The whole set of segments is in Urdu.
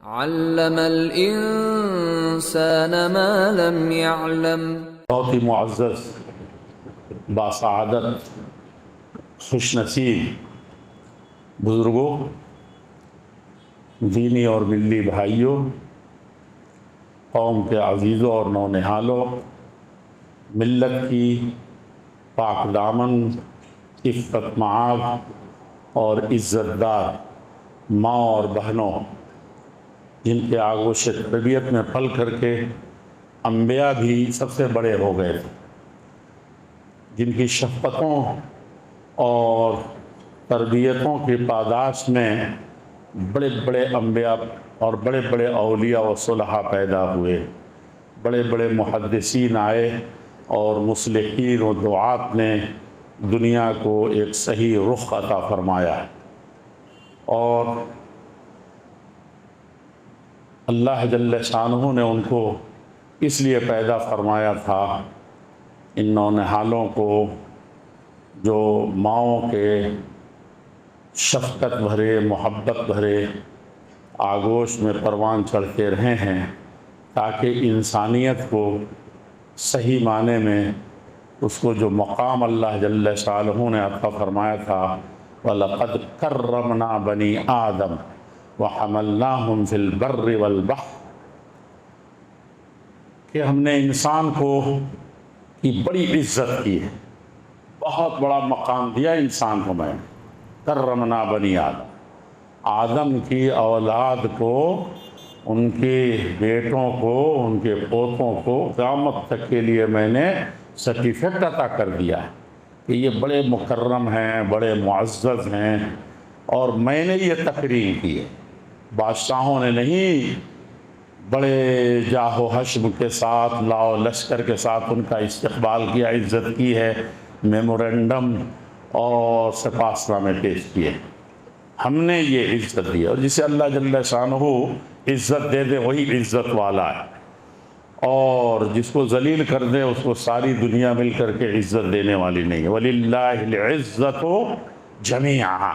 علم الانسان ما لم يعلم۔ بہت ہی معزز، باسعادت، خوش نصیب بزرگوں، دینی اور ملی بھائیوں، قوم کے عزیزوں اور نونہالوں، ملت کی پاک دامن، عفت معاب اور عزت دار ماں اور بہنوں، جن کے آغوش تربیت میں پل کر کے انبیاء بھی سب سے بڑے ہو گئے تھے، جن کی شفقتوں اور تربیتوں کی پاداش میں بڑے بڑے انبیاء اور بڑے بڑے اولیاء و صلحاء پیدا ہوئے، بڑے بڑے محدثین آئے اور مصلحین و دعات نے دنیا کو ایک صحیح رخ عطا فرمایا۔ اور اللہ جل شانہ نے ان کو اس لیے پیدا فرمایا تھا، ان نونہالوں کو جو ماؤں کے شفقت بھرے، محبت بھرے آغوش میں پروان چڑھتے رہے ہیں، تاکہ انسانیت کو صحیح معنی میں اس کو جو مقام اللہ جل شانہ نے عطا فرمایا تھا، وَلَقَدْ كَرَّمْنَا بَنِي آدَمَ وَحَمَلْنَاهُمْ فِي الْبَرِّ وَالْبَحْرِ، کہ ہم نے انسان کو کی بڑی عزت کی ہے، بہت بڑا مقام دیا انسان کو میں نے۔ کرمنا بنی آدم، آدم کی اولاد کو، ان کے بیٹوں کو، ان کے پوتوں کو قیامت تک کے لیے میں نے سرٹیفکیٹ عطا کر دیا ہے کہ یہ بڑے مکرم ہیں، بڑے معزز ہیں، اور میں نے یہ تقریم کی ہے۔ بادشاہوں نے نہیں بڑے جاہ و حشم کے ساتھ، لاؤ لشکر کے ساتھ ان کا استقبال کیا، عزت کی ہے، میمورنڈم اور سپاس نامے پیش کیے۔ ہم نے یہ عزت دی، اور جسے اللہ جل شانہ عزت دے دے وہی عزت والا ہے، اور جس کو ذلیل کر دے اس کو ساری دنیا مل کر کے عزت دینے والی نہیں ہے۔ وَلِلَّهِ الْعِزَّةُ جَمِيعًا،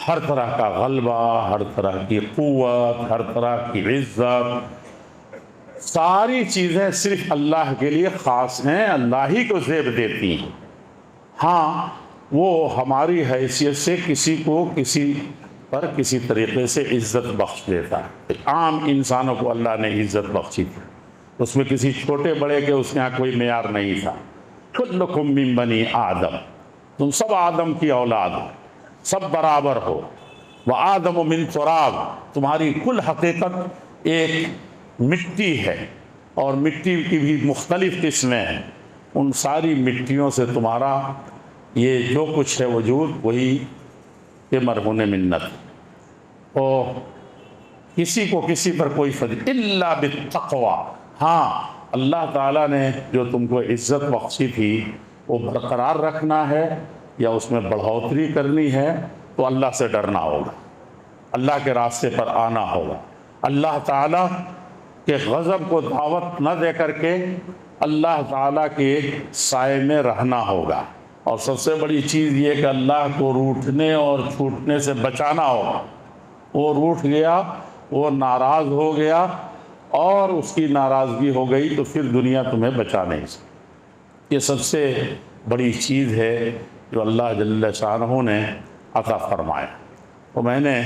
ہر طرح کا غلبہ، ہر طرح کی قوت، ہر طرح کی عزت، ساری چیزیں صرف اللہ کے لیے خاص ہیں، اللہ ہی کو زیب دیتی ہیں۔ ہاں، وہ ہماری حیثیت سے کسی کو کسی پر کسی طریقے سے عزت بخش دیتا ہے۔ عام انسانوں کو اللہ نے عزت بخشی تھی، اس میں کسی چھوٹے بڑے کے اس کے یہاں کوئی معیار نہیں تھا۔ کلکم من بنی آدم، تم سب آدم کی اولاد ہو، سب برابر ہو۔ وآدم من تراب، تمہاری کل حقیقت ایک مٹی ہے، اور مٹی کی بھی مختلف قسمیں ہیں، ان ساری مٹیوں سے تمہارا یہ جو کچھ ہے وجود وہی کہ مرہون منت، اور کسی کو کسی پر کوئی فضل الا بالتقوی۔ ہاں، اللہ تعالیٰ نے جو تم کو عزت بخشی تھی وہ برقرار رکھنا ہے یا اس میں بڑھوتری کرنی ہے تو اللہ سے ڈرنا ہوگا، اللہ کے راستے پر آنا ہوگا، اللہ تعالیٰ کے غضب کو دعوت نہ دے کر کے اللہ تعالیٰ کے سائے میں رہنا ہوگا، اور سب سے بڑی چیز یہ کہ اللہ کو روٹھنے اور چھوٹنے سے بچانا ہوگا۔ وہ روٹھ گیا، وہ ناراض ہو گیا، اور اس کی ناراضگی ہو گئی تو پھر دنیا تمہیں بچا نہیں سکتی۔ یہ سب سے بڑی چیز ہے جو اللہ جل شانہ نے عطا فرمایا۔ تو میں نے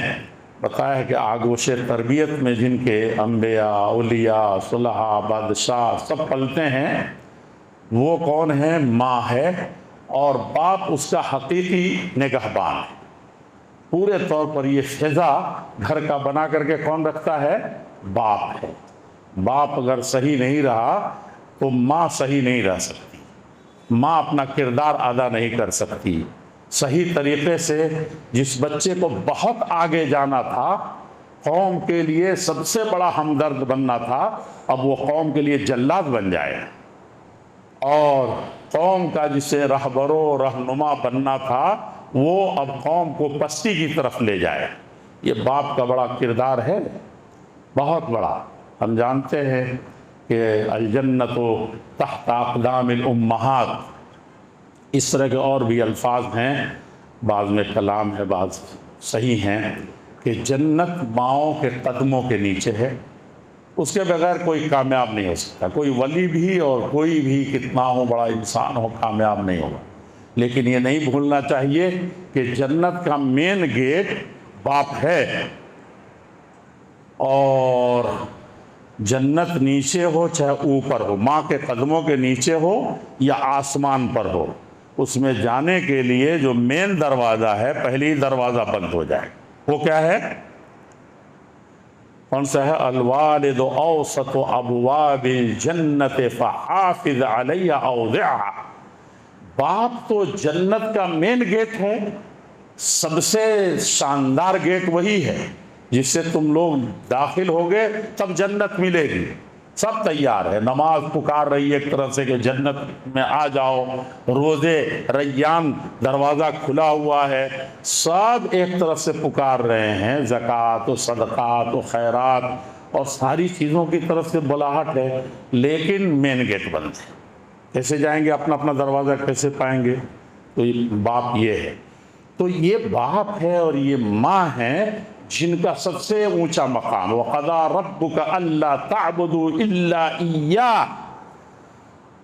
بتایا کہ آغوش تربیت میں جن کے انبیاء، اولیاء، صلحاء، بادشاہ سب پلتے ہیں، وہ کون ہیں؟ ماں ہے، اور باپ اس کا حقیقی نگہبان ہے۔ پورے طور پر یہ فضا گھر کا بنا کر کے کون رکھتا ہے؟ باپ ہے۔ باپ اگر صحیح نہیں رہا تو ماں صحیح نہیں رہ سکتی، ماں اپنا کردار ادا نہیں کر سکتی صحیح طریقے سے۔ جس بچے کو بہت آگے جانا تھا، قوم کے لیے سب سے بڑا ہمدرد بننا تھا، اب وہ قوم کے لیے جلاد بن جائے، اور قوم کا جسے رہبر و رہنما بننا تھا وہ اب قوم کو پستی کی طرف لے جائے۔ یہ باپ کا بڑا کردار ہے، بہت بڑا۔ ہم جانتے ہیں کہ الجنت تحت اقدام الامہات، اس طرح کے اور بھی الفاظ ہیں، بعض میں کلام ہے، بعض صحیح ہیں، کہ کہ جنت ماؤں کے قدموں کے نیچے ہے، اس کے بغیر کوئی کامیاب نہیں ہو سکتا. کوئی ولی بھی اور کوئی بھی کتنا ہو بڑا انسان ہو کامیاب نہیں ہوگا. لیکن یہ نہیں بھولنا چاہیے کہ جنت کا مین گیٹ باپ ہے، اور جنت نیچے ہو چاہے اوپر ہو، ماں کے قدموں کے نیچے ہو یا آسمان پر ہو، اس میں جانے کے لیے جو مین دروازہ ہے پہلی دروازہ بند ہو جائے. وہ کیا ہے؟ کون سا ہے؟ الوالد اوسط ابواب الجنت فحافظ علی اوضعها. باپ تو جنت کا مین گیٹ ہے، سب سے شاندار گیٹ وہی ہے جس سے تم لوگ داخل ہوگے تب جنت ملے گی. سب تیار ہے، نماز پکار رہی ہے ایک طرف سے کہ جنت میں آ جاؤ، روزے ریان دروازہ کھلا ہوا ہے، سب ایک طرف سے پکار رہے ہیں. زکوٰۃ و صدقات و خیرات اور ساری چیزوں کی طرف سے بلاہٹ ہے، لیکن مین گیٹ بند ہے. کیسے جائیں گے؟ اپنا اپنا دروازہ کیسے پائیں گے؟ تو باپ یہ ہے. تو یہ باپ ہے اور یہ ماں ہے جن کا سب سے اونچا مقام. وَقَضَىٰ رَبُّكَ أَلَّا تَعْبُدُوا إِلَّا إِيَّاهُ.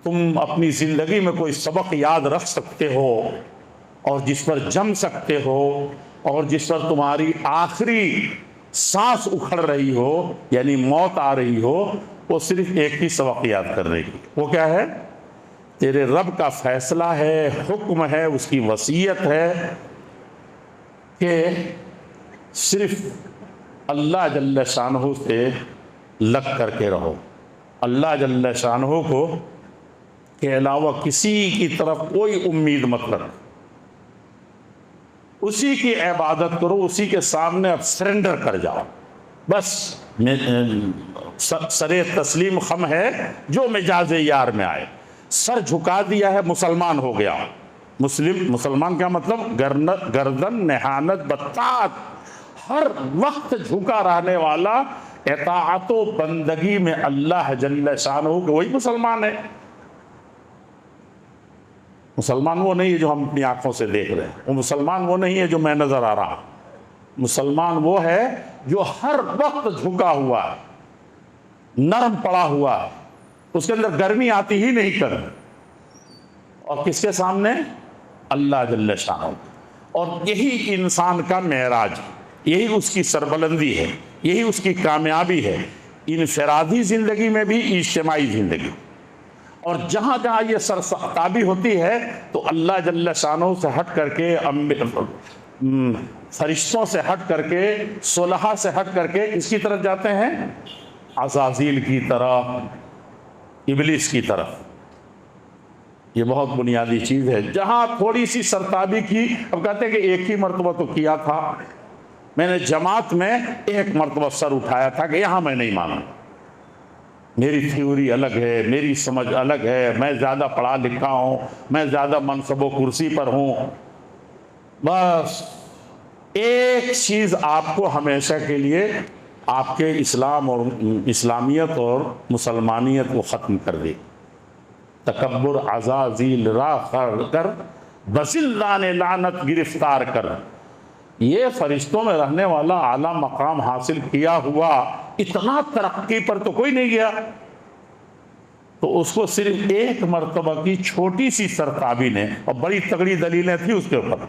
تم اپنی زندگی میں کوئی سبق یاد رکھ سکتے ہو اور جس پر جم سکتے ہو اور جس پر تمہاری آخری سانس اکھڑ رہی ہو یعنی موت آ رہی ہو، وہ صرف ایک ہی سبق یاد کرنے کی. وہ کیا ہے؟ تیرے رب کا فیصلہ ہے، حکم ہے، اس کی وصیت ہے کہ صرف اللہ جل شانہ سے لگ کر کے رہو. اللہ جل شانہ کو کے علاوہ کسی کی طرف کوئی امید مت رکھو. اسی کی عبادت کرو، اسی کے سامنے اب سرنڈر کر جاؤ. بس سر تسلیم خم ہے جو مجاز یار میں آئے. سر جھکا دیا ہے، مسلمان ہو گیا. مسلمان کیا مطلب؟ گردن نہانت بطاعت، ہر وقت جھکا رہنے والا، اطاعت و بندگی میں اللہ جل شانہ کہ وہی مسلمان ہے. مسلمان وہ نہیں ہے جو ہم اپنی آنکھوں سے دیکھ رہے ہیں، وہ مسلمان وہ نہیں ہے جو میں نظر آ رہا. مسلمان وہ ہے جو ہر وقت جھکا ہوا ہے، نرم پڑا ہوا ہے، اس کے اندر گرمی آتی ہی نہیں کر. اور کس کے سامنے؟ اللہ جل شانہ. اور یہی انسان کا معراج، یہی اس کی سربلندی ہے، یہی اس کی کامیابی ہے، انفرادی زندگی میں بھی، اجتماعی زندگی. اور جہاں جہاں یہ سرتابی ہوتی ہے تو اللہ جل شانہ سے ہٹ کر کے، فرشتوں سے ہٹ کر کے، صلحاء سے ہٹ کر کے اس کی طرف جاتے ہیں، عزازیل کی طرف، ابلیس کی طرف. یہ بہت بنیادی چیز ہے. جہاں تھوڑی سی سرتابی کی، اب کہتے ہیں کہ ایک ہی مرتبہ تو کیا تھا، میں نے جماعت میں ایک مرتبہ سر اٹھایا تھا کہ یہاں میں نہیں مانوں، میری تھیوری الگ ہے، میری سمجھ الگ ہے، میں زیادہ پڑھا لکھا ہوں، میں زیادہ منصب و کرسی پر ہوں. بس ایک چیز آپ کو ہمیشہ کے لیے آپ کے اسلام اور اسلامیت اور مسلمانیت کو ختم کر دے. تکبر عزازیل را کر بزلان لعنت گرفتار کر. یہ فرشتوں میں رہنے والا اعلیٰ مقام حاصل کیا ہوا اتنا ترقی پر تو کوئی نہیں گیا، تو اس کو صرف ایک مرتبہ کی چھوٹی سی سرتابی نے، اور بڑی تگڑی دلیلیں تھیں اس کے اوپر.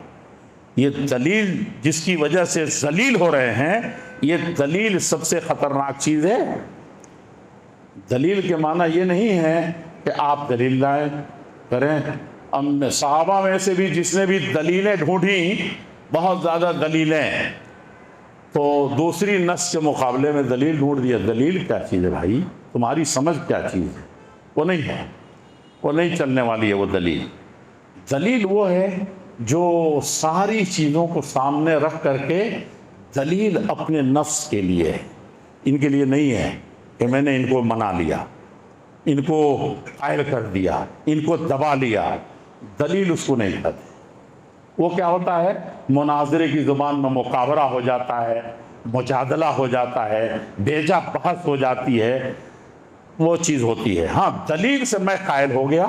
یہ دلیل جس کی وجہ سے ذلیل ہو رہے ہیں، یہ دلیل سب سے خطرناک چیز ہے. دلیل کے معنی یہ نہیں ہے کہ آپ دلیل لائیں کریں. صحابہ میں سے بھی جس نے بھی دلیلیں ڈھونڈیں، بہت زیادہ دلیلیں، تو دوسری نص کے مقابلے میں دلیل ڈھونڈ دیا. دلیل کیا چیز ہے بھائی؟ تمہاری سمجھ کیا چیز ہے؟ وہ نہیں ہے، وہ نہیں چلنے والی ہے وہ دلیل. دلیل وہ ہے جو ساری چیزوں کو سامنے رکھ کر کے، دلیل اپنے نفس کے لیے ہے، ان کے لیے نہیں ہے کہ میں نے ان کو منا لیا، ان کو قائل کر دیا، ان کو دبا لیا. دلیل اس کو نہیں کہتے. وہ کیا ہوتا ہے؟ مناظرے کی زبان میں مقابرہ ہو جاتا ہے، مجادلہ ہو جاتا ہے، بیجا بحث ہو جاتی ہے، وہ چیز ہوتی ہے. ہاں، دلیل سے میں قائل ہو گیا،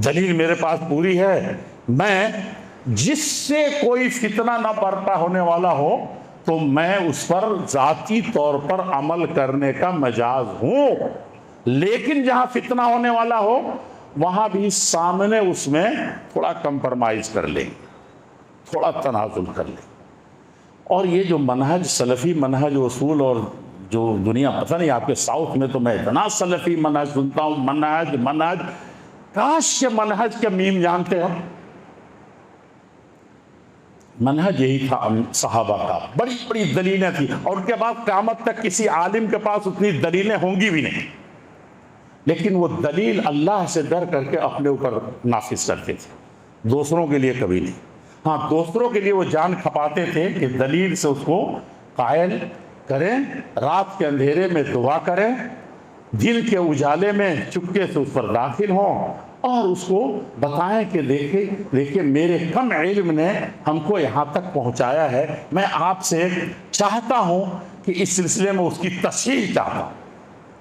دلیل میرے پاس پوری ہے، میں جس سے کوئی فتنہ نہ برپا ہونے والا ہو تو میں اس پر ذاتی طور پر عمل کرنے کا مجاز ہوں، لیکن جہاں فتنہ ہونے والا ہو وہاں بھی سامنے اس میں تھوڑا کمپرمائز کر لیں، تھوڑا تنازل کر لیں۔ اور یہ جو منہج سلفی منہج اصول، اور جو دنیا پتہ نہیں آپ کے ساؤتھ میں تو میں اتنا سلفی منہج سنتا ہوں، منہج کاش کے منہج کے میم جانتے ہو۔ منہج یہی تھا صحابہ کا، بڑی بڑی دلیلیں تھیں، اور ان کے بعد قیامت تک کسی عالم کے پاس اتنی دلیلیں ہوں گی بھی نہیں، لیکن وہ دلیل اللہ سے ڈر کر کے اپنے اوپر نافذ کرتے تھے، دوسروں کے لیے کبھی نہیں۔ ہاں دوسروں کے لیے وہ جان کھپاتے تھے کہ دلیل سے اس کو قائل کریں، رات کے اندھیرے میں دعا کریں، دن کے اجالے میں چپکے سے اس پر داخل ہوں اور اس کو بتائیں کہ دیکھیں میرے کم علم نے ہم کو یہاں تک پہنچایا ہے، میں آپ سے چاہتا ہوں کہ اس سلسلے میں اس کی تصحیح چاہتا ہوں۔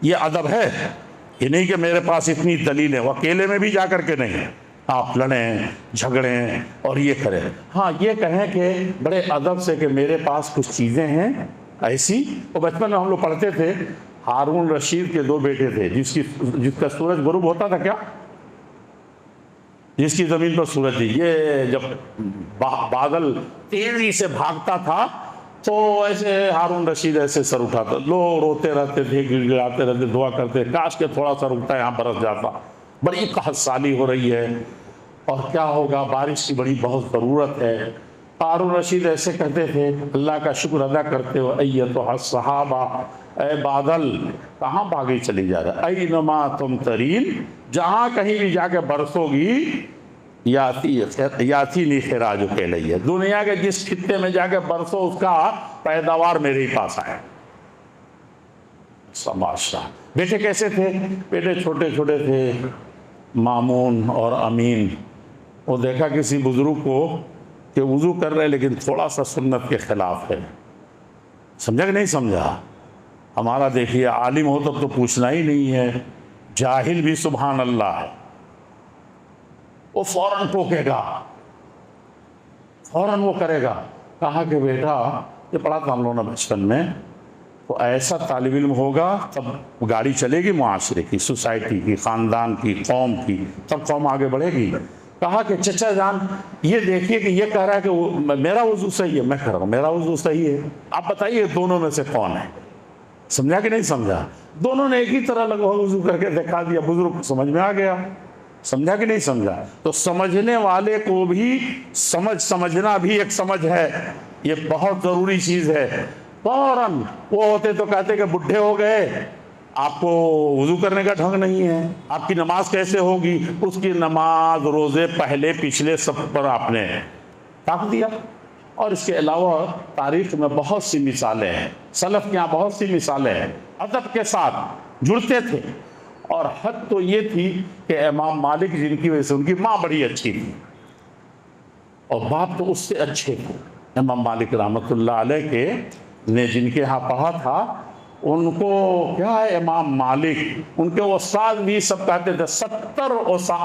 یہ ادب ہے، یہ نہیں کہ میرے پاس اتنی دلیل ہے، وہ اکیلے میں بھی جا کر کے نہیں آپ لڑیں جھگڑیں اور یہ کریں۔ ہاں یہ کہیں کہ بڑے ادب سے کہ میرے پاس کچھ چیزیں ہیں ایسی۔ وہ بچپن میں ہم لوگ پڑھتے تھے، ہارون رشید کے 2 بیٹے تھے، جس کا سورج غروب ہوتا تھا، کیا جس کی زمین پر سورج تھی، یہ جب بادل تیزی سے بھاگتا تھا تو ایسے ہارون رشید ایسے سر اٹھاتا، لوگ روتے رہتے تھے، گڑ گڑاتے رہتے، دعا کرتے کاش کہ تھوڑا سا رکتا یہاں برس جاتا، بڑی قحط سالی ہو رہی ہے اور کیا ہوگا، بارش کی بڑی بہت ضرورت ہے۔ ہارون رشید ایسے کہتے تھے، اللہ کا شکر ادا کرتے ہو، ایتھا الصحابہ، اے بادل کہاں بھاگی چلی جا رہا، اینما تم ترین، جہاں کہیں بھی جا کے برسو گی، یاتی نی خراج کے لیے، دنیا کے جس خطے میں جا کے برسو اس کا پیداوار میرے ہی پاس آئے۔ سماشا بیٹے کیسے تھے؟ بیٹے چھوٹے چھوٹے تھے، مامون اور امین۔ وہ دیکھا کسی بزرگ کو کہ وضو کر رہے لیکن تھوڑا سا سنت کے خلاف ہے، سمجھا کہ نہیں سمجھا؟ ہمارا دیکھیے عالم ہو تب تو پوچھنا ہی نہیں ہے، جاہل بھی سبحان اللہ ہے، وہ فوراً ٹوکے گا، فوراً وہ کرے گا۔ کہا کہ بیٹا، یہ پڑھا تھا ہم لوگوں نے بچپن میں، تو ایسا طالب علم ہوگا تب گاڑی چلے گی معاشرے کی، سوسائٹی کی، خاندان کی، قوم کی، تب قوم آگے بڑھے گی۔ کہا کہ چچا جان یہ دیکھیے کہ یہ کہہ رہا ہے کہ میرا وضو صحیح ہے، میں کہہ رہا ہوں میرا وضو صحیح ہے، آپ بتائیے دونوں میں سے کون ہے؟ سمجھا کہ نہیں سمجھا؟ دونوں نے ایک ہی طرح لگا وضو کر کے دکھا دیا، بزرگ کو سمجھ میں آ گیا۔ سمجھا کہ نہیں سمجھا؟ تو سمجھنے والے کو بھی سمجھنا بھی ایک سمجھ ہے، یہ بہت ضروری چیز ہے۔ فوراً وہ ہوتے تو کہتے کہ بڈھے ہو گئے، آپ کو وضو کرنے کا ڈھنگ نہیں ہے، آپ کی نماز کیسے ہوگی؟ اس کی نماز روزے پہلے پچھلے سب پر آپ نے ٹاک دیا۔ اور اس کے علاوہ تاریخ میں بہت سی مثالیں ہیں، سلف کے یہاں بہت سی مثالیں ہیں، ادب کے ساتھ جڑتے تھے۔ اور حد تو یہ تھی کہ امام مالک جن کی وجہ سے ان کی ماں بڑی اچھی تھی اور باپ تو اس سے اچھے تھے، امام مالک رحمۃ اللہ علیہ کے نے جن کے ہاں پڑھا تھا، ان کو کیا ہے امام مالک، ان کے استاد بھی سب کہتے تھے، 70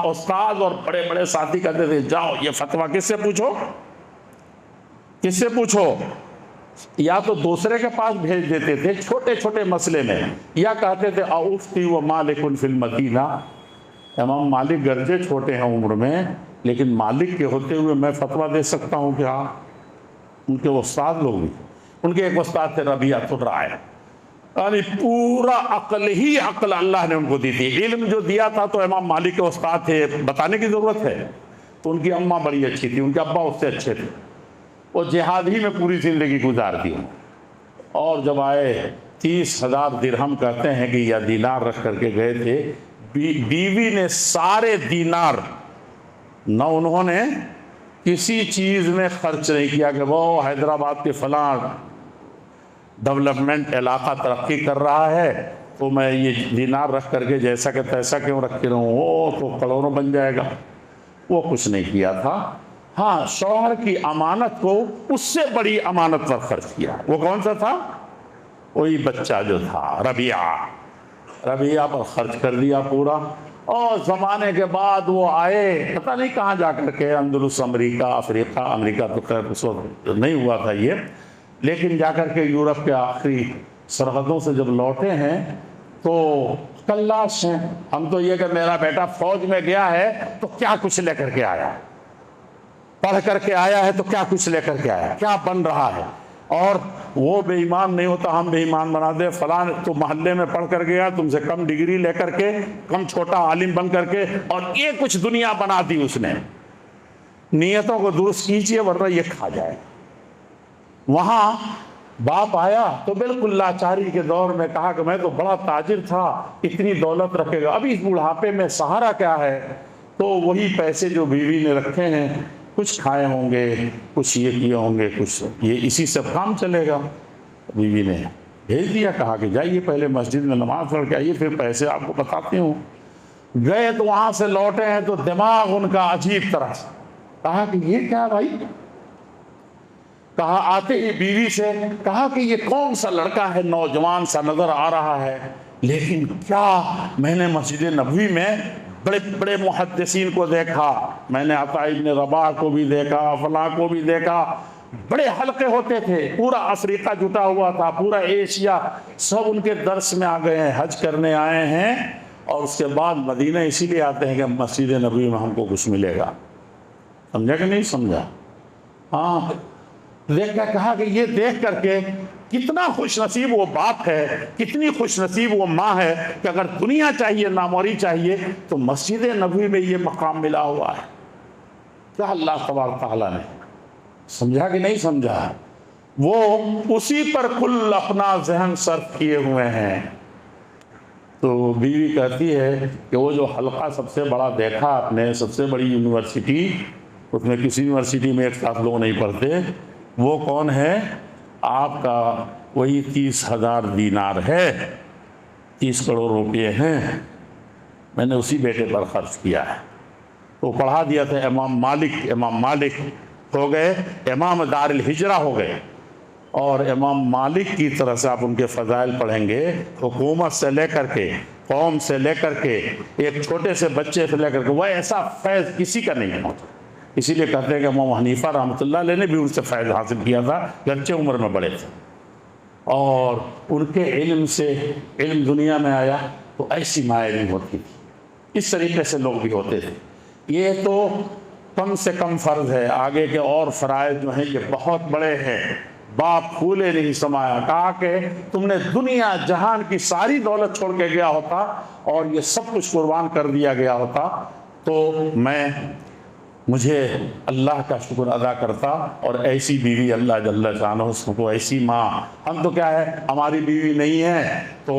استاد اور بڑے بڑے ساتھی کہتے تھے جاؤ یہ فتویٰ کس سے پوچھو، کس سے پوچھو؟ یا تو دوسرے کے پاس بھیج دیتے تھے چھوٹے چھوٹے مسئلے میں، یا کہتے تھے اؤفتی و مالک فی المدینہ، امام مالک گرچہ چھوٹے ہیں عمر میں لیکن مالک کے ہوتے ہوئے میں فتویٰ دے سکتا ہوں کیا؟ ان کے استاد لوگ بھی، ان کے ایک استاد تھے ربیعۃ الرائے، یعنی پورا عقل ہی عقل اللہ نے ان کو دی تھی، علم جو دیا تھا تو امام مالک کے استاد تھے، بتانے کی ضرورت ہے۔ تو ان کی اماں بڑی اچھی تھی، ان کے ابا اس سے اچھے تھے، وہ جہاد ہی میں پوری زندگی گزار دی۔ اور جب آئے 30,000 درہم کہتے ہیں کہ یا دینار رکھ کر کے گئے تھے، بیوی نے سارے دینار نہ انہوں نے کسی چیز میں خرچ نہیں کیا کہ وہ حیدرآباد کے فلاں ڈیولپمنٹ علاقہ ترقی کر رہا ہے تو میں یہ دینار رکھ کر کے جیسا کہ تیسا کیوں رکھ کے رہوں، وہ تو کروڑوں بن جائے گا، وہ کچھ نہیں کیا تھا۔ ہاں شوہر کی امانت کو اس سے بڑی امانت پر خرچ کیا۔ وہ کون سا تھا؟ وہی بچہ جو تھا ربیعہ پر خرچ کر دیا پورا۔ اور زمانے کے بعد وہ آئے، پتہ نہیں کہاں جا کر کے، اندلس، امریکہ تو خیر اس وقت نہیں ہوا تھا یہ، لیکن جا کر کے یورپ کے آخری سرحدوں سے جب لوٹے ہیں تو کلاش ہیں. ہم تو یہ کہ میرا بیٹا فوج میں گیا ہے تو کیا کچھ لے کر کے آیا, پڑھ کر کے آیا ہے تو کیا کچھ لے کر کے آیا, کیا بن رہا ہے. اور وہ بے ایمان نہیں ہوتا, ہم بے ایمان بنا دے. فلاں تو محلے میں پڑھ کر گیا, تم سے کم ڈگری لے کر کے, کم چھوٹا عالم بن کر کے, اور یہ کچھ دنیا بنا دی اس نے. نیتوں کو درست کیجیے ورنہ یہ کھا جائے. وہاں باپ آیا تو بالکل لاچاری کے دور میں کہا کہ میں تو بڑا تاجر تھا, اتنی دولت رکھے گا, ابھی اس بڑھاپے میں سہارا کیا ہے. تو وہی پیسے جو بیوی نے رکھے ہیں, کچھ کھائے ہوں گے, کچھ یہ کیے ہوں گے, کچھ یہ اسی سے کام چلے گا. بیوی نے بھیج دیا, کہا کہ جائیے پہلے مسجد میں نماز پڑھ کے آئیے, پھر پیسے آپ کو بتاتی ہوں. گئے تو وہاں سے لوٹے ہیں تو دماغ ان کا عجیب طرح سے. کہا کہ یہ کیا بھائی, کہا آتے ہی بیوی سے کہا کہ یہ کون سا لڑکا ہے, نوجوان سا نظر آ رہا ہے, لیکن کیا میں نے مسجد نبوی میں بڑے بڑے محدثین کو دیکھا, میں نے عطا ابن رباح کو بھی دیکھا, فلاں کو بھی دیکھا, بڑے حلقے ہوتے تھے, پورا افریقہ جٹا ہوا تھا, پورا ایشیا, سب ان کے درس میں آ گئے ہیں, حج کرنے آئے ہیں, اور اس کے بعد مدینہ اسی لیے آتے ہیں کہ مسجد نبوی میں ہم کو کچھ ملے گا. سمجھا کہ نہیں سمجھا؟ ہاں, دیکھ کر کہا کہ یہ دیکھ کر کے کتنا خوش نصیب وہ باپ ہے, کتنی خوش نصیب وہ ماں ہے کہ اگر دنیا چاہیے, ناموری چاہیے, تو مسجد نبوی میں یہ مقام ملا ہوا ہے. کیا اللہ تبارک تعالیٰ نے, سمجھا کہ نہیں سمجھا؟ وہ اسی پر کل اپنا ذہن صرف کیے ہوئے ہیں. تو بیوی کہتی ہے کہ وہ جو حلقہ سب سے بڑا دیکھا آپ نے, سب سے بڑی یونیورسٹی, اس میں کسی یونیورسٹی میں ایک ساتھ لوگ نہیں پڑھتے, وہ کون ہے؟ آپ کا وہی 30,000 دینار ہے, 30 کروڑ روپے ہیں, میں نے اسی بیٹے پر خرچ کیا ہے. تو پڑھا دیا تھا امام مالک ہو گئے امام دار الہجرہ ہو گئے. اور امام مالک کی طرح سے آپ ان کے فضائل پڑھیں گے, حکومت سے لے کر کے, قوم سے لے کر کے, ایک چھوٹے سے بچے سے لے کر کے, وہ ایسا فیض کسی کا نہیں ہوتا. اسی لیے کہتے ہیں کہ امام حنیفہ رحمۃ اللہ علیہ نے بھی ان سے فیض حاصل کیا تھا, گرچہ عمر میں بڑے تھے, اور ان کے علم سے علم دنیا میں آیا تو ایسی مائع نہیں ہوتی تھی. اس طریقے سے لوگ بھی ہوتے تھے. یہ تو کم سے کم فرض ہے, آگے کے اور فرائض جو ہیں یہ بہت بڑے ہیں. باپ پھولے نہیں سمایا, کہا کہ تم نے دنیا جہان کی ساری دولت چھوڑ کے گیا ہوتا اور یہ سب کچھ قربان کر دیا گیا ہوتا تو میں مجھے اللہ کا شکر ادا کرتا. اور ایسی بیوی اللہ جل شانہ اس کو, ایسی ماں. ہم تو کیا ہے, ہماری بیوی نہیں ہے تو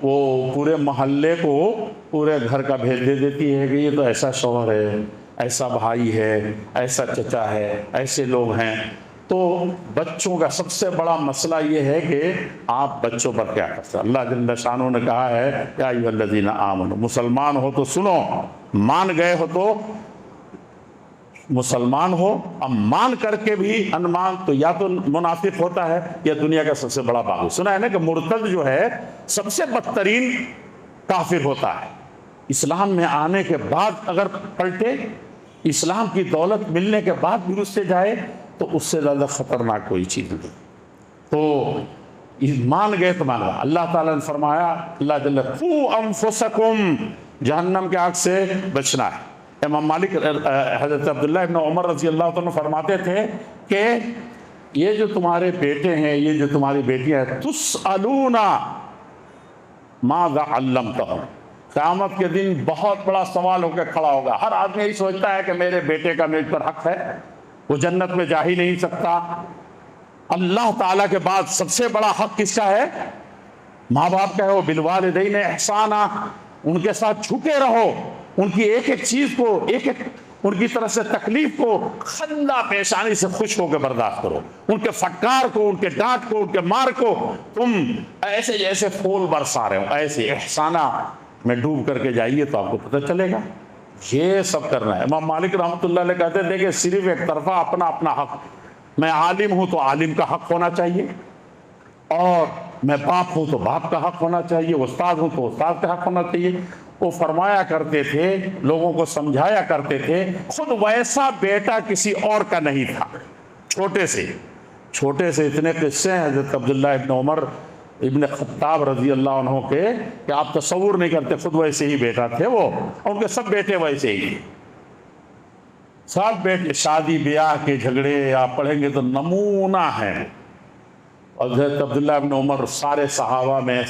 وہ پورے محلے کو, پورے گھر کا بھیج دے دیتی ہے کہ یہ تو ایسا شوہر ہے, ایسا بھائی ہے, ایسا چچا ہے, ایسے لوگ ہیں. تو بچوں کا سب سے بڑا مسئلہ یہ ہے کہ آپ بچوں پر کیا کرتے ہیں. اللہ جل شانہ نے کہا ہے یا ایھا الذین آمنوا, مسلمان ہو تو سنو, مان گئے ہو تو مسلمان ہو, اب مان کر کے بھی انمان تو یا تو منافق ہوتا ہے یا دنیا کا سب سے بڑا باغی. سنا ہے نا کہ مرتد جو ہے سب سے بدترین کافر ہوتا ہے. اسلام میں آنے کے بعد اگر پلٹے, اسلام کی دولت ملنے کے بعد بھی اس سے جائے تو اس سے زیادہ خطرناک کوئی چیز نہیں. تو مان گئے تو مان گئے. اللہ تعالیٰ نے فرمایا, اللہ جل قوا انفسکم, جہنم کے آگ سے بچنا ہے. امام مالک حضرت عبداللہ ابن عمر رضی اللہ عنہ فرماتے تھے کہ یہ جو تمہارے بیٹے ہیں, یہ جو تمہاری بیٹیاں ہیں, تسألون ماذا علمتہم, قیامت کے دن بہت بڑا سوال ہو کے کھڑا ہوگا. ہر آدمی یہی سوچتا ہے کہ میرے بیٹے کا میرے پر حق ہے, وہ جنت میں جا ہی نہیں سکتا. اللہ تعالیٰ کے بعد سب سے بڑا حق کس کا ہے؟ ماں باپ کا ہے. وہ بالوالدین احسانا, ان کے ساتھ جھکے رہو, ان کی ایک ایک چیز کو, ایک ایک ان کی طرف سے تکلیف کو خندہ پیشانی سے خوش ہو کے برداشت کرو. ان کے فٹکار کو, ان کے ڈانٹ کو, ان کے مار کو تم ایسے جیسے پھول برسا رہے ہو, ایسے احسانہ میں ڈوب کر کے جائیے تو آپ کو پتہ چلے گا. یہ سب کرنا ہے. امام مالک رحمۃ اللہ علیہ کہتے تھے کہ صرف ایک طرفہ اپنا اپنا حق, میں عالم ہوں تو عالم کا حق ہونا چاہیے, اور میں باپ ہوں تو باپ کا حق ہونا چاہیے, استاد ہوں تو استاد کا حق ہونا چاہیے. وہ فرمایا کرتے تھے, لوگوں کو سمجھایا کرتے تھے, خود ویسا بیٹا کسی اور کا نہیں تھا. چھوٹے سے چھوٹے سے اتنے قصے ہیں حضرت عبداللہ ابن عمر ابن خطاب رضی اللہ عنہ کے کہ آپ تصور نہیں کرتے، خود ویسے ہی بیٹا تھے وہ، اور ان کے سب بیٹے ویسے ہی، سب بیٹے شادی بیاہ کے جھگڑے آپ پڑھیں گے تو نمونہ ہیں۔ اور حضرت عبداللہ ابن عمر سارے صحابہ میں،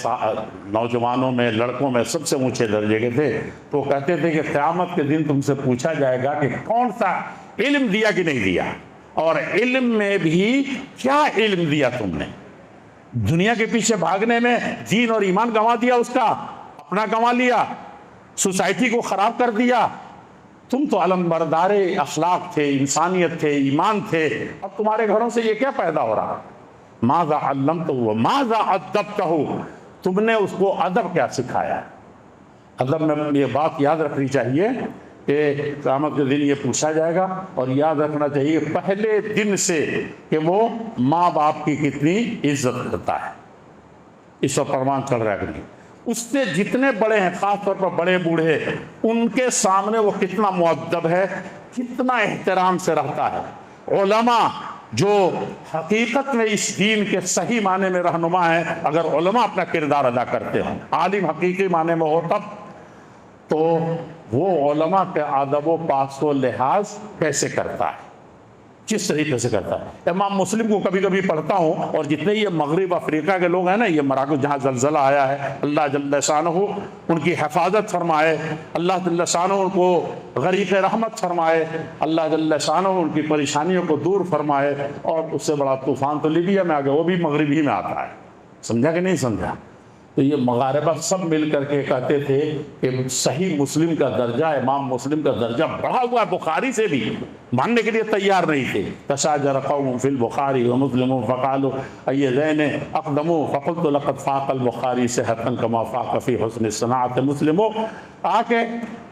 نوجوانوں میں، لڑکوں میں سب سے اونچے درجے کے تھے، تو وہ کہتے تھے کہ قیامت کے دن تم سے پوچھا جائے گا کہ کون سا علم دیا کہ نہیں دیا، اور علم میں بھی کیا علم دیا تم نے؟ دنیا کے پیچھے بھاگنے میں دین اور ایمان گنوا دیا، اس کا اپنا گنوا لیا، سوسائٹی کو خراب کر دیا۔ تم تو علم بردار اخلاق تھے، انسانیت تھے، ایمان تھے، اب تمہارے گھروں سے یہ کیا پیدا ہو رہا؟ ماذا علمتہ ماذا ادبتہ، تم نے اس کو ادب کیا سکھایا؟ ادب میں یہ بات یاد رکھنی چاہیے کہ قیامت کے دن یہ پوچھا جائے گا، اور یاد رکھنا چاہیے پہلے دن سے کہ وہ ماں باپ کی کتنی عزت کرتا ہے، اس پر پروان چڑھ رہا ہے کہ نہیں، اس سے جتنے بڑے ہیں، خاص طور پر بڑے بوڑھے، ان کے سامنے وہ کتنا مؤدب ہے، کتنا احترام سے رہتا ہے۔ علماء جو حقیقت میں اس دین کے صحیح معنی میں رہنما ہیں، اگر علماء اپنا کردار ادا کرتے ہوں، عالم حقیقی معنی میں ہو تب، تو وہ علماء کے ادب و پاس و لحاظ کیسے کرتا ہے، کس طریقے سے کرتا ہے۔ امام مسلم کو کبھی کبھی پڑھتا ہوں، اور جتنے یہ مغرب افریقہ کے لوگ ہیں نا، یہ مراکز جہاں زلزلہ آیا ہے، اللہ جل شانہ ان کی حفاظت فرمائے، اللہ جل شانہ ان کو غریق رحمت فرمائے، اللہ جل شانہ ان کی پریشانیوں کو دور فرمائے، اور اس سے بڑا طوفان تو لیبیا میں آ گیا، وہ بھی مغرب ہی میں آتا ہے، سمجھا کہ نہیں سمجھا؟ تو یہ مغاربہ سب مل کر کے کہتے تھے کہ صحیح مسلم کا درجہ، امام مسلم کا درجہ بڑھا ہوا ہے بخاری سے بھی، ماننے کے لیے تیار نہیں تھے۔ تشاجر قوم فی البخاری ومسلم فقالوا ای زین اقدم فقلت لقد فاق البخاری صحۃ کما فاق فی حسن الصناعۃ مسلم۔ آ کے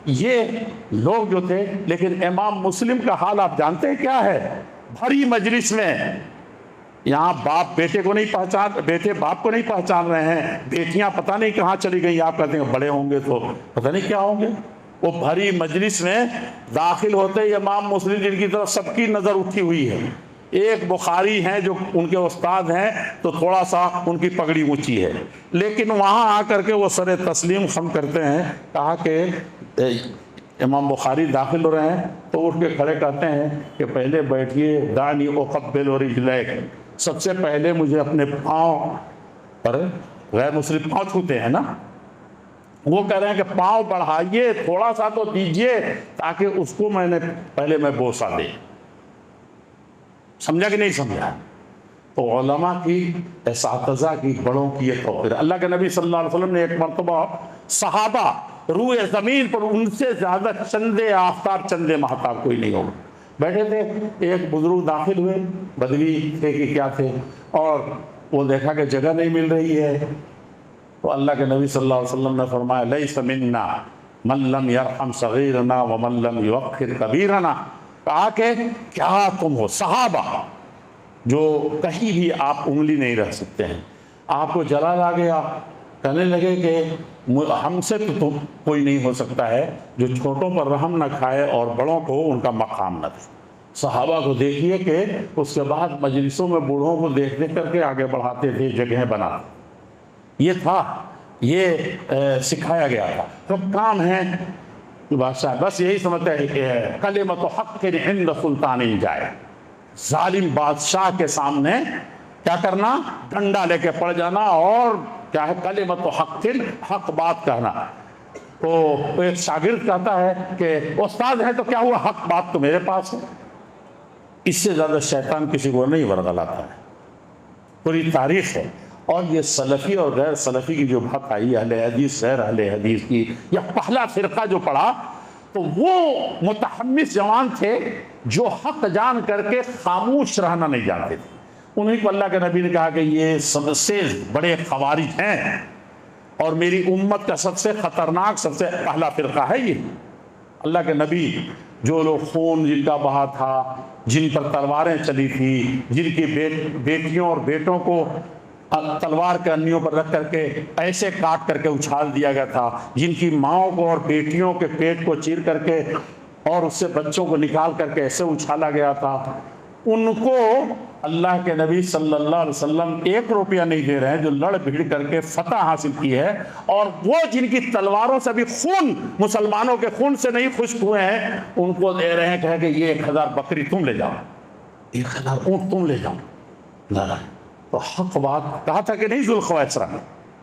یہ لوگ جو تھے، لیکن امام مسلم کا حال آپ جانتے ہیں کیا ہے؟ بھری مجلس میں یہاں باپ بیٹے کو نہیں پہچان، بیٹے باپ کو نہیں پہچان رہے ہیں، بیٹیاں پتہ نہیں کہاں چلی گئی، آپ کہتے ہیں بڑے ہوں گے تو پتہ نہیں کیا ہوں گے۔ وہ بھری مجلس میں داخل ہوتے ہی امام مسلم جن کی طرف سب کی نظر اٹھی ہوئی ہے، ایک بخاری ہیں جو ان کے استاد ہیں، تو تھوڑا سا ان کی پگڑی اونچی ہے، لیکن وہاں آ کر کے وہ سر تسلیم خم کرتے ہیں۔ کہا کہ امام بخاری داخل ہو رہے ہیں تو اٹھ کے کھڑے کہتے ہیں کہ پہلے بیٹھیے، دانی اقبل رجلیک، سب سے پہلے مجھے اپنے پاؤں پر، غیر مسلم پاؤں چھوتے ہیں نا، وہ کہہ رہے ہیں کہ پاؤں بڑھائیے، تھوڑا سا تو دیجئے تاکہ اس کو پہلے میں بوسہ دے۔ سمجھا کہ نہیں سمجھا؟ تو علماء کی، اساتذہ کی، بڑوں کی یہ توقیر۔ اللہ کے نبی صلی اللہ علیہ وسلم نے ایک مرتبہ صحابہ روئے زمین پر ان سے زیادہ چندے آفتاب، چندے مہتاب کوئی نہیں ہوگا، بیٹھے تھے، ایک بزرگ داخل ہوئے، بدوی تھے کہ کیا تھے، اور وہ دیکھا کہ جگہ نہیں مل رہی ہے، تو اللہ کے نبی صلی اللہ علیہ وسلم نے فرمایا لیس منا من لم یرحم صغیرنا ومن لم یوقر کبیرنا۔ کہا کہ کیا تم ہو صحابہ جو کہیں بھی آپ انگلی نہیں رکھ سکتے ہیں، آپ کو جلال آ گیا، کہنے لگے کہ ہم سے تو کوئی نہیں ہو سکتا ہے جو چھوٹوں پر رحم نہ کھائے اور بڑوں کو ان کا مقام نہ دے۔ صحابہ کو دیکھیے کہ اس کے بعد مجلسوں میں بوڑھوں کو دیکھ دیکھ کر کے آگے بڑھاتے تھے، جگہیں بناتے، یہ تھا، یہ سکھایا گیا تھا۔ تو کام ہے بادشاہ بس یہی سمجھتے ہیں کہ کلمۃ حق عند سلطان جائے، ظالم بادشاہ کے سامنے کیا کرنا؟ ڈنڈا لے کے پڑ جانا، اور کیا ہے؟ کلمۃ حق، حق بات کہنا۔ تو ایک شاگرد کہتا ہے کہ استاد ہے تو کیا ہوا، حق بات تو میرے پاس ہے۔ اس سے زیادہ شیطان کسی کو نہیں ورغلاتا ہے، پوری تاریخ ہے۔ اور یہ سلفی اور غیر سلفی کی جو بات آئی، اہل حدیث غیر اہل حدیث کی، یا پہلا فرقہ جو پڑھا، تو وہ متحمس جوان تھے جو حق جان کر کے خاموش رہنا نہیں جانتے تھے۔ انہیں کو اللہ کے نبی نے کہا کہ یہ سب سے بڑے خوارج ہیں، اور میری امت کا سب سے خطرناک، سب سے پہلا فرقہ ہے یہ۔ اللہ کے نبی جو لوگ خون جن کا بہا تھا، جن پر تلواریں چلی تھی، جن کی بیٹیوں اور بیٹوں کو تلوار کے انیوں پر رکھ کر کے ایسے کاٹ کر کے اچھال دیا گیا تھا، جن کی ماؤں کو اور بیٹیوں کے پیٹ کو چیر کر کے اور اس سے بچوں کو نکال کر کے ایسے اچھالا گیا تھا، ان کو اللہ کے نبی صلی اللہ علیہ وسلم 1 روپیہ نہیں دے رہے ہیں، جو لڑ بھیڑ کر کے فتح حاصل کی ہے، اور وہ جن کی تلواروں سے بھی خون مسلمانوں کے خون سے نہیں خشک ہوئے ہیں، ان کو دے رہے ہیں کہ یہ 1000 بکری تم لے جاؤ، 1000 اونٹ تم لے جاؤ۔ تو حق بات کہا تھا کہ نہیں ذوالخویسرہ نے،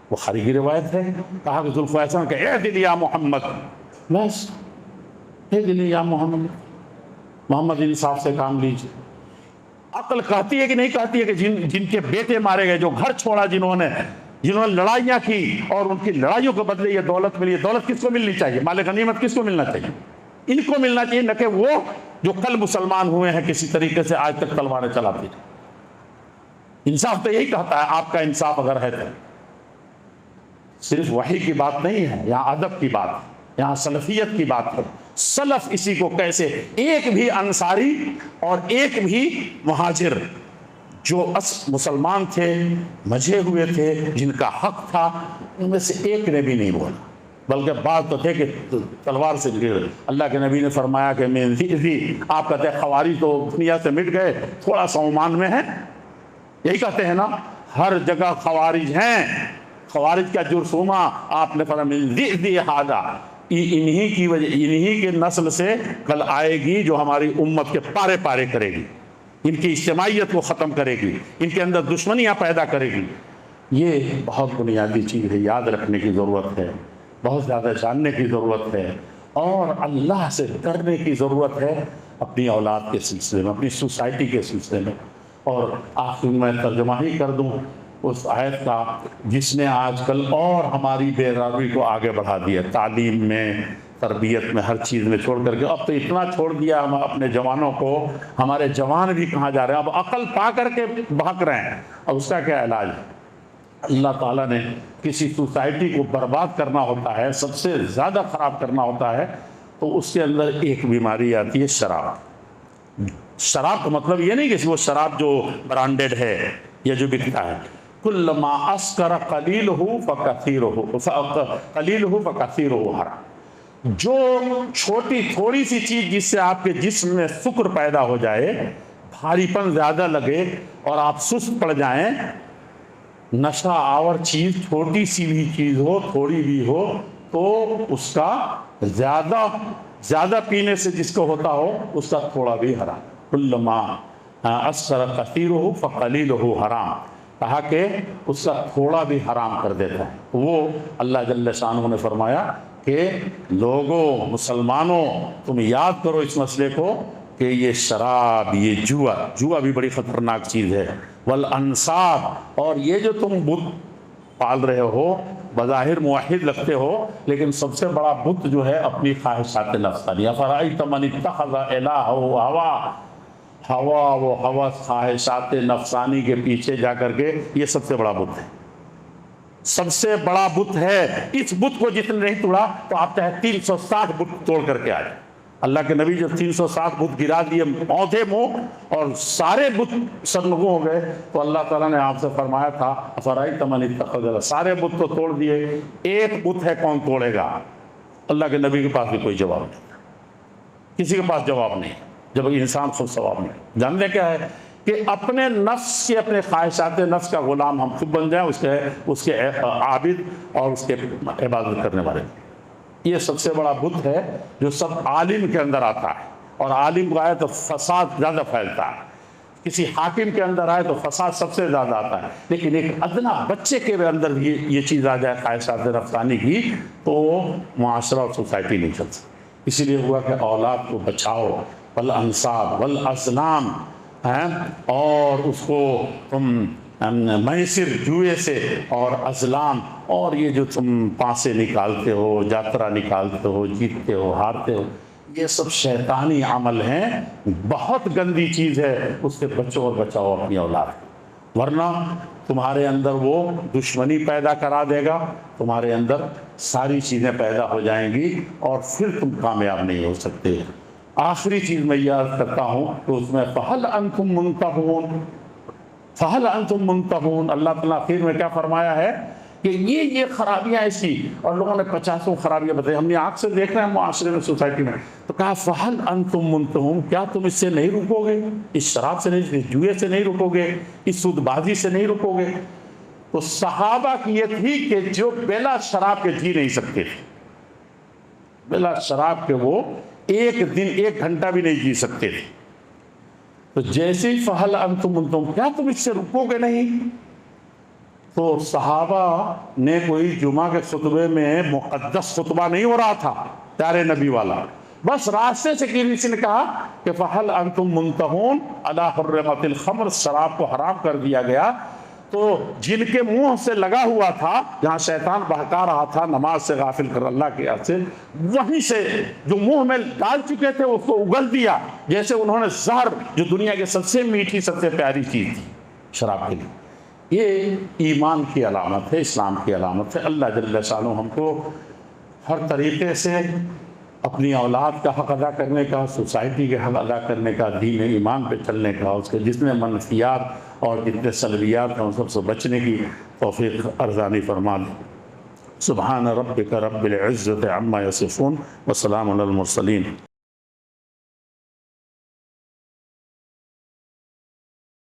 بخاری کی روایت ہے، کہا کہ ذوالخویسرہ کہ اے دل یا محمد، بس اے دل یا محمد، محمد انصاف سے کام لیجیے۔ عقل کہتی ہے کہ نہیں کہتی ہے کہ جن کے بیٹے مارے گئے، جو گھر چھوڑا جنہوں نے لڑائیاں کی اور ان کی لڑائیوں کے بدلے یہ دولت ملی، یہ دولت کس کو ملنی چاہیے؟ مال غنیمت کس کو ملنا چاہیے؟ ان کو ملنا چاہیے، نہ کہ وہ جو کل مسلمان ہوئے ہیں کسی طریقے سے آج تک تلواریں چلاتے ہیں۔ انصاف تو یہی کہتا ہے، آپ کا انصاف اگر ہے تو صرف وحی کی بات نہیں ہے، یہاں ادب کی بات ہے، یہاں سلفیت کی بات ہے۔ سلف اسی کو کیسے ایک بھی انصاری اور ایک بھی مہاجر جو مسلمان تھے، مجھے ہوئے تھے، جن کا حق تھا، ان میں سے ایک نے بھی نہیں بولا، بلکہ بعض تو تھے کہ تلوار سے گر۔ اللہ کے نبی نے فرمایا کہ میں آپ کہتے ہیں خوارج تو دنیا سے مٹ گئے، تھوڑا سا عمان میں ہے، یہی کہتے ہیں نا، ہر جگہ خوارج ہیں، خوارج کا جرثومہ آپ نے فرمایا انہی کی وجہ، انہی کے نسل سے کل آئے گی جو ہماری امت کے پارے پارے کرے گی، ان کی اجتماعیت کو ختم کرے گی، ان کے اندر دشمنیاں پیدا کرے گی۔ یہ بہت بنیادی چیز ہے، یاد رکھنے کی ضرورت ہے، بہت زیادہ جاننے کی ضرورت ہے، اور اللہ سے ڈرنے کی ضرورت ہے اپنی اولاد کے سلسلے میں، اپنی سوسائٹی کے سلسلے میں۔ اور آخر میں ترجمہ ہی کر دوں اس آیت کا جس نے آج کل اور ہماری بیداری کو آگے بڑھا دیا، تعلیم میں، تربیت میں، ہر چیز میں چھوڑ کر کے اب تو اتنا چھوڑ دیا ہم اپنے جوانوں کو، ہمارے جوان بھی کہاں جا رہے ہیں، اب عقل پا کر کے بھاگ رہے ہیں۔ اب اس کا کیا علاج ہے؟ اللہ تعالیٰ نے کسی سوسائٹی کو برباد کرنا ہوتا ہے، سب سے زیادہ خراب کرنا ہوتا ہے، تو اس کے اندر ایک بیماری آتی ہے، شراب۔ شراب کا مطلب یہ نہیں کہ وہ شراب جو برانڈڈ ہے یا جو بکتا ہے، کلما اسکر قلیلہ فکثیرہ حرام، جو چھوٹی تھوڑی سی چیز جس سے آپ کے جسم میں سکر پیدا ہو جائے، بھاری پن زیادہ لگے اور آپ سست پڑ جائیں، نشہ آور چیز چھوٹی سی بھی چیز ہو، تھوڑی بھی ہو، تو اس کا زیادہ پینے سے جس کو ہوتا ہو اس کا تھوڑا بھی حرام۔ کلما اسکر کثیرہ فقلیلہ حرام، کہا کہ اس کا تھوڑا بھی حرام کر دیتا ہے۔ وہ اللہ جل شانہ نے فرمایا کہ لوگوں، مسلمانوں، تم یاد کرو اس مسئلے کو کہ یہ شراب، یہ جوا بھی بڑی خطرناک چیز ہے، والانصاب، اور یہ جو تم بت پال رہے ہو، بظاہر موحد لگتے ہو لیکن سب سے بڑا بت جو ہے اپنی خواہشات نفسانیہ۔ فرأیت من اتخذ الہہ ہوا، وہ ہوس، خواہشات نفسانی کے پیچھے جا کر کے، یہ سب سے بڑا بت ہے، سب سے بڑا بت ہے۔ اس بت کو جس نے نہیں توڑا تو آپ چاہے 360 بت توڑ کر کے آئے۔ اللہ کے نبی جب 360 بت گرا دیے اوندھے منہ اور سارے بت سرنگوں ہو گئے، تو اللہ تعالیٰ نے آپ سے فرمایا تھا افرأیت من اتخذ الہہ، سارے بت تو توڑ دیے، ایک بت ہے، کون توڑے گا؟ اللہ کے نبی کے پاس بھی کوئی جواب نہیں، کسی کے پاس جواب نہیں، جب انسان خود ثواب نہیں۔ جانتے کیا ہے کہ اپنے نفس کے، اپنے خواہشات نفس کا غلام ہم خود بن جائیں، اس کے عابد اور اس کے عبادت کرنے والے۔ یہ سب سے بڑا بت ہے جو سب عالم کے اندر آتا ہے، اور عالم کا آئے تو فساد زیادہ پھیلتا ہے، کسی حاکم کے اندر آئے تو فساد سب سے زیادہ آتا ہے، لیکن ایک ادنا بچے کے اندر یہ چیز آ جائے خواہشات نفسانی کی، تو معاشرہ اور سوسائٹی نہیں چل سکتی۔ اسی لیے ہوا کہ اولاد کو بچاؤ، والانصاب والازلام، اور اس کو تم میسر، جوئے سے، اور ازلام، اور یہ جو تم پانسے نکالتے ہو، جاترا نکالتے ہو، جیتتے ہو، ہارتے ہو، یہ سب شیطانی عمل ہیں، بہت گندی چیز ہے، اس سے بچو اور بچاؤ اپنی اولاد، ورنہ تمہارے اندر وہ دشمنی پیدا کرا دے گا، تمہارے اندر ساری چیزیں پیدا ہو جائیں گی اور پھر تم کامیاب نہیں ہو سکتے۔ آخری چیز میں یاد کرتا ہوں کہ اس میں فَهَلْ أَنْتُمْ مُنْتَهُونَ، فَهَلْ أَنْتُمْ مُنْتَهُونَ، اللہ تعالیٰ آخر میں کیا فرمایا ہے کہ یہ خرابیاں ایسی، اور لوگوں نے 50 خرابیاں بتائی، ہم نے آنکھ سے دیکھ رہے ہیں معاشرے میں، سوسائٹی میں. تو کہا فہل انتم منتہون، کیا تم اس سے نہیں رکو گے؟ اس شراب سے نہیں، اس جوئے سے نہیں رکو گے، اس سود بازی سے نہیں رکو گے؟ تو صحابہ کی یہ تھی کہ جو بلا شراب کے جی نہیں سکتے تھے، بلا شراب کے وہ ایک دن 1 گھنٹہ بھی نہیں جی سکتے تھے. تو جیسے ہی فہل انتم منتہون، کیا تم اس سے رکو گے نہیں؟ تو صحابہ نے کوئی جمعہ کے خطبے میں مقدس خطبہ نہیں ہو رہا تھا پیارے نبی والا، بس راستے سے کسی نے کہا کہ فہل انتم منتہون الا حرمت الخمر، شراب کو حرام کر دیا گیا. تو جن کے منہ سے لگا ہوا تھا، جہاں شیطان بہکا رہا تھا نماز سے غافل کر اللہ کے یاد سے، وہیں سے جو منہ میں ڈال چکے تھے اس کو اگل دیا، جیسے انہوں نے زہر، جو دنیا کی سب سے میٹھی سب سے پیاری چیز تھی شراب کے لیے. یہ ایمان کی علامت ہے، اسلام کی علامت ہے. اللہ جل شانہ ہم کو ہر طریقے سے اپنی اولاد کا حق ادا کرنے کا، سوسائٹی کے حق ادا کرنے کا، دین ایمان پہ چلنے کا، اس کے جتنے منفیات اور جتنے سلبیات ہیں ان سب سے بچنے کی توفیق ارزانی فرما دے. سبحان ربک رب العزت عما یصفون وسلام علی المرسلین.